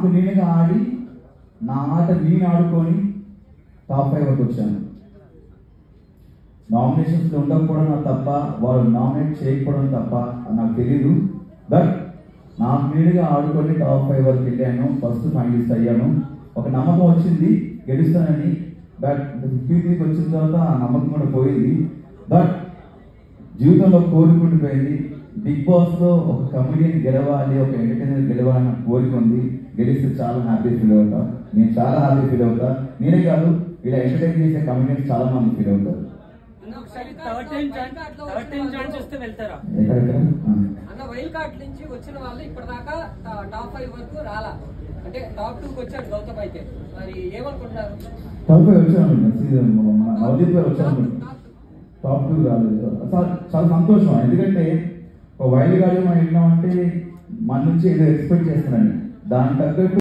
నేనుగా ఆడి నా ఆట నేను ఆడుకొని టాప్ 5 వరకు వచ్చాను. నామినేషన్స్లో ఉండకపోవడం నాకు తప్ప, వాళ్ళు నామినేట్ చేయకపోవడం తప్ప నాకు తెలియదు. బట్ నాకు నేనుగా ఆడుకొని టాప్ 5 వరకు వెళ్ళాను. ఫస్ట్ ఫైనలిస్ట్ అయ్యాను. ఒక నమ్మకం వచ్చింది గెలుస్తానని. బట్ 53కి వచ్చిన తర్వాత ఆ నమ్మకం కూడా పోయింది. బట్ జీవితంలో కోరుకుంటుపోయింది. బిగ్ బాస్లో ఒక కమెడియన్ గెలవాలి, ఒక ఎంటర్టైనర్ గెలవాలని నాకు కోరిక ఉంది. గెలిస్తే చాలా హ్యాపీ ఫీల్ అవుతా. నేను చాలా హ్యాపీ ఫీల్ అవుతా. నేనే కాదు, ఇలా ఎంటర్టైన్ చేసే కమెడియన్స్ చాలా మంది ఫీల్ అవుతారు. వైల్డ్ కార్డ్ నుంచి వచ్చిన వాళ్ళు ఇప్పటిదాకా టాప్ 5 వరకు రాలా, అంటే టాప్ 2 వచ్చాడు గౌతమ్. అయితే మరి ఏమనుకుంటున్నారు? టాప్ 5 వచ్చాను, నవదీప్ గారు వచ్చాను, టాప్ 2 రాలేదు. చాలా సంతోషం. ఎందుకంటే ఒక వైల్డ్ కార్డ్ మనం విన్నామంటే మన నుంచి ఏదో ఎక్స్పెక్ట్ చేస్తున్నాను, దాని తగ్గట్టు